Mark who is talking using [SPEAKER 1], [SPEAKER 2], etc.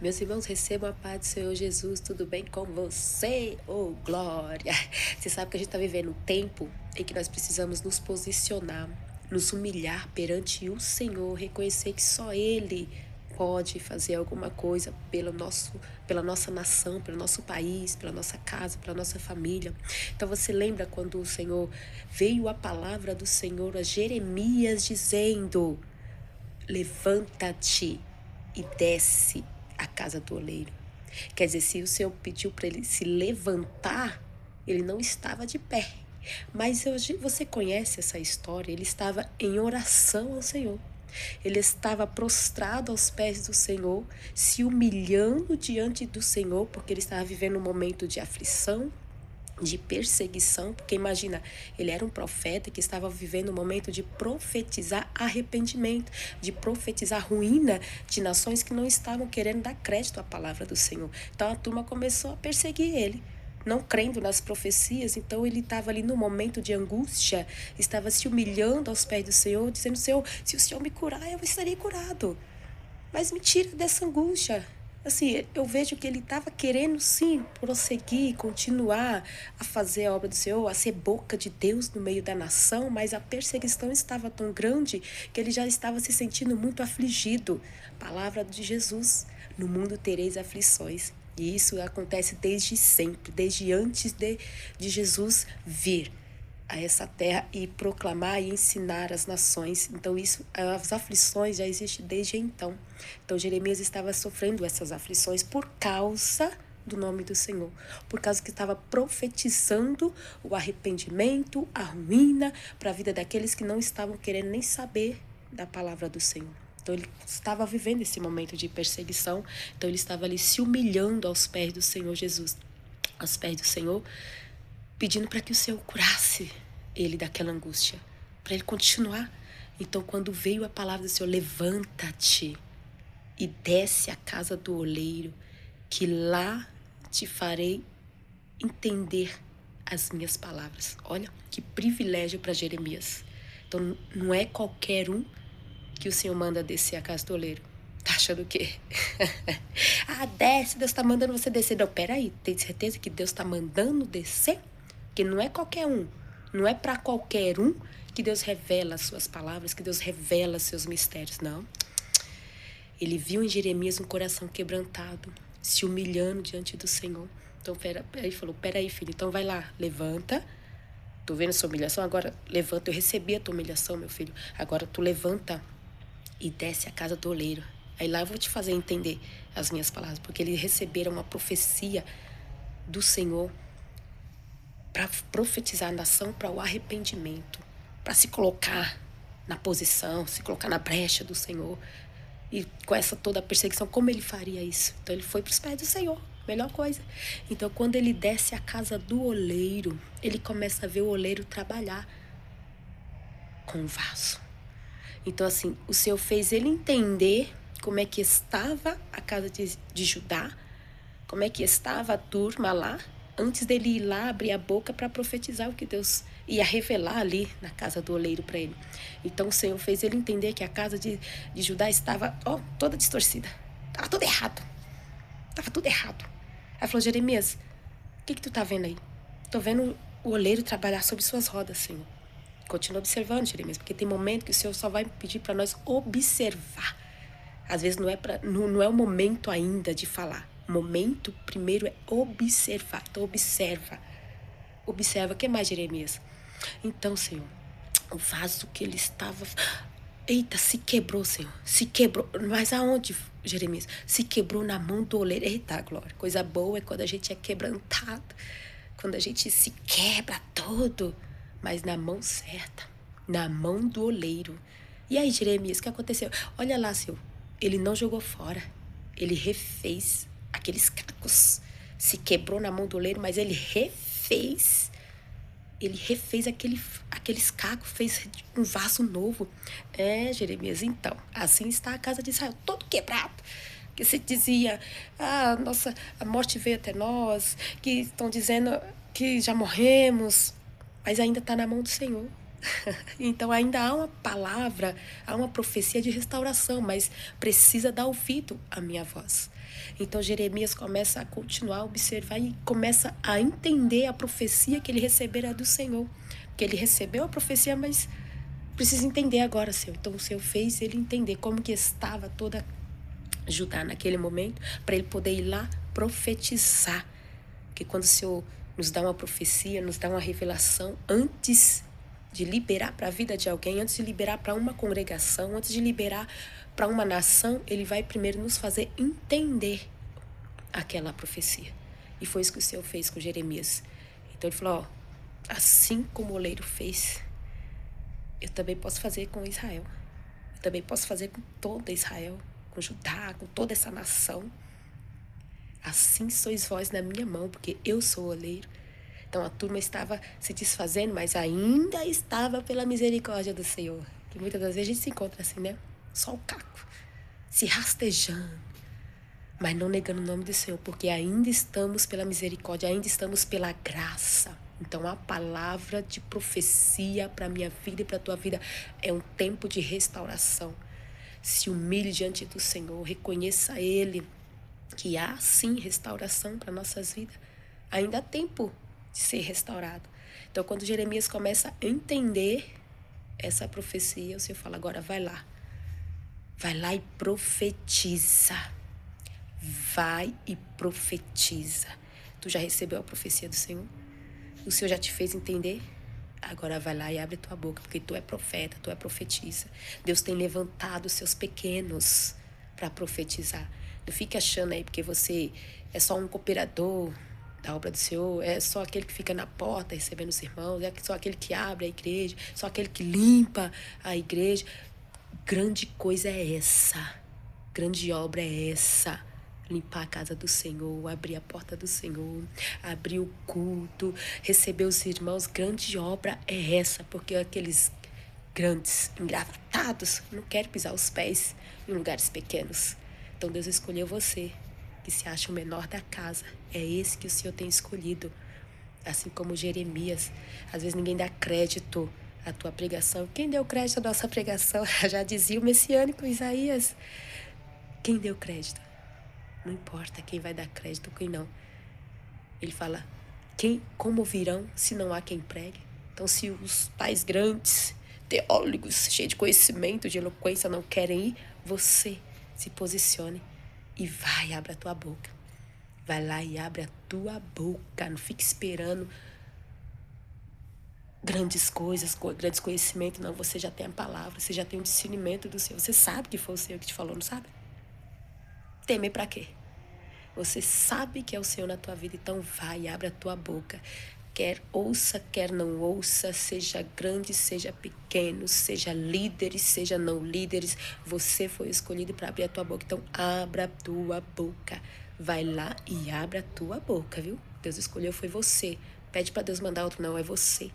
[SPEAKER 1] Meus irmãos, recebam a paz do Senhor Jesus, tudo bem com você? Oh, glória! Você sabe que a gente está vivendo um tempo em que nós precisamos nos posicionar, nos humilhar perante o Senhor, reconhecer que só Ele pode fazer alguma coisa pela nossa nação, pelo nosso país, pela nossa casa, pela nossa família. Então você lembra quando o Senhor veio a palavra do Senhor a Jeremias dizendo: levanta-te e desce a casa do oleiro. Quer dizer, se o Senhor pediu para ele se levantar, ele não estava de pé. Mas hoje você conhece essa história, ele estava em oração ao Senhor. Ele estava prostrado aos pés do Senhor, se humilhando diante do Senhor, porque ele estava vivendo um momento de aflição, de perseguição, porque imagina, ele era um profeta que estava vivendo um momento de profetizar arrependimento, de profetizar ruína de nações que não estavam querendo dar crédito à palavra do Senhor. Então a turma começou a perseguir ele, não crendo nas profecias. Então ele estava ali no momento de angústia, estava se humilhando aos pés do Senhor, dizendo: Senhor, se o Senhor me curar, eu estarei curado, mas me tira dessa angústia. Assim, eu vejo que ele estava querendo sim prosseguir, continuar a fazer a obra do Senhor, a ser boca de Deus no meio da nação, mas a perseguição estava tão grande que ele já estava se sentindo muito afligido. Palavra de Jesus: no mundo tereis aflições. E isso acontece desde sempre, desde antes de Jesus vir a essa terra e proclamar e ensinar as nações. Então isso, as aflições já existem desde então. Então Jeremias estava sofrendo essas aflições por causa do nome do Senhor, por causa que estava profetizando o arrependimento, a ruína para a vida daqueles que não estavam querendo nem saber da palavra do Senhor. Então ele estava vivendo esse momento de perseguição, então ele estava ali se humilhando aos pés do Senhor Jesus, aos pés do Senhor, pedindo para que o Senhor curasse ele daquela angústia, para ele continuar. Então, quando veio a palavra do Senhor: levanta-te e desce à casa do oleiro, que lá te farei entender as minhas palavras. Olha que privilégio para Jeremias. Então, não é qualquer um que o Senhor manda descer à casa do oleiro. Tá achando o quê? Ah, desce, Deus tá mandando você descer. Não, peraí, tem certeza que Deus tá mandando descer? Porque não é qualquer um, não é para qualquer um que Deus revela as suas palavras, que Deus revela seus mistérios, não. Ele viu em Jeremias um coração quebrantado, se humilhando diante do Senhor. Então ele falou: peraí, filho, então vai lá, levanta. Tô vendo sua humilhação, agora levanta. Eu recebi a tua humilhação, meu filho. Agora tu levanta e desce à casa do oleiro. Aí lá eu vou te fazer entender as minhas palavras, porque eles receberam uma profecia do Senhor para profetizar a nação para o arrependimento, para se colocar na posição, se colocar na brecha do Senhor. E com essa toda a perseguição, como ele faria isso? Então ele foi para os pés do Senhor, melhor coisa. Então quando ele desce à casa do oleiro, ele começa a ver o oleiro trabalhar com o vaso. Então assim, o Senhor fez ele entender como é que estava a casa de Judá, como é que estava a turma lá, antes dele ir lá abrir a boca para profetizar o que Deus ia revelar ali na casa do oleiro para ele. Então o Senhor fez ele entender que a casa de Judá estava toda distorcida. Estava tudo errado. Estava tudo errado. Aí falou: Jeremias, o que tu tá vendo aí? Tô vendo o oleiro trabalhar sobre suas rodas, Senhor. Continua observando, Jeremias, porque tem momento que o Senhor só vai pedir para nós observar. Às vezes não é o momento ainda de falar. O momento primeiro é observar. Então observa. Observa. O que mais, Jeremias? Então, Senhor, o vaso que ele estava... Eita, se quebrou, Senhor. Se quebrou. Mas aonde, Jeremias? Se quebrou na mão do oleiro. Eita, glória. Coisa boa é quando a gente é quebrantado. Quando a gente se quebra todo. Mas na mão certa. Na mão do oleiro. E aí, Jeremias, o que aconteceu? Olha lá, Senhor. Ele não jogou fora. Ele refez aqueles cacos. Se quebrou na mão do oleiro, mas ele refez. Ele refez aqueles cacos, fez um vaso novo. Jeremias, então, assim está a casa de Israel, todo quebrado. Que se dizia: nossa, a morte veio até nós, que estão dizendo que já morremos, mas ainda está na mão do Senhor. Então ainda há uma palavra, há uma profecia de restauração, mas precisa dar ouvido à minha voz. Então Jeremias começa a continuar a observar e começa a entender a profecia que ele recebera do Senhor. Porque ele recebeu a profecia, mas precisa entender agora, Senhor. Então o Senhor fez ele entender como que estava toda Judá naquele momento, para ele poder ir lá profetizar. Porque quando o Senhor nos dá uma profecia, nos dá uma revelação, antes de liberar para a vida de alguém, antes de liberar para uma congregação, antes de liberar para uma nação, ele vai primeiro nos fazer entender aquela profecia. E foi isso que o Senhor fez com Jeremias. Então ele falou, assim como o oleiro fez, eu também posso fazer com Israel. Eu também posso fazer com toda Israel, com Judá, com toda essa nação. Assim sois vós na minha mão, porque eu sou o oleiro. Então a turma estava se desfazendo, mas ainda estava pela misericórdia do Senhor. Que muitas das vezes a gente se encontra assim, né? Só o caco, se rastejando, mas não negando o nome do Senhor, porque ainda estamos pela misericórdia, ainda estamos pela graça. Então a palavra de profecia para a minha vida e para a tua vida é um tempo de restauração. Se humilhe diante do Senhor, reconheça Ele, que há sim restauração para nossas vidas. Ainda há tempo de ser restaurado. Então, quando Jeremias começa a entender essa profecia, o Senhor fala, agora vai lá e profetiza. Vai e profetiza. Tu já recebeu a profecia do Senhor? O Senhor já te fez entender? Agora vai lá e abre tua boca, porque tu é profeta, tu é profetisa. Deus tem levantado os seus pequenos para profetizar. Não fique achando aí porque você é só um cooperador da obra do Senhor, é só aquele que fica na porta recebendo os irmãos, é só aquele que abre a igreja, só aquele que limpa a igreja. Grande coisa é essa, grande obra é essa. Limpar a casa do Senhor, abrir a porta do Senhor, abrir o culto, receber os irmãos. Grande obra é essa, porque aqueles grandes, engravatados, não querem pisar os pés em lugares pequenos. Então Deus escolheu você, que se acha o menor da casa. É esse que o Senhor tem escolhido. Assim como Jeremias. Às vezes ninguém dá crédito à tua pregação. Quem deu crédito à nossa pregação? Já dizia o messiânico Isaías. Quem deu crédito? Não importa quem vai dar crédito ou quem não. Ele fala, como virão se não há quem pregue? Então, se os pais grandes, teólogos, cheios de conhecimento, de eloquência, não querem ir, você se posicione e vai, abre a tua boca. Vai lá e abre a tua boca. Não fique esperando grandes coisas, grandes conhecimentos. Não, você já tem a palavra, você já tem o discernimento do Senhor. Você sabe que foi o Senhor que te falou, não sabe? Temer para quê? Você sabe que é o Senhor na tua vida, então vai, abre a tua boca. Quer ouça, quer não ouça, seja grande, seja pequeno, seja líderes, seja não líderes, você foi escolhido para abrir a tua boca, então abra a tua boca. Vai lá e abra a tua boca, viu? Deus escolheu, foi você. Pede para Deus mandar outro, não, é você.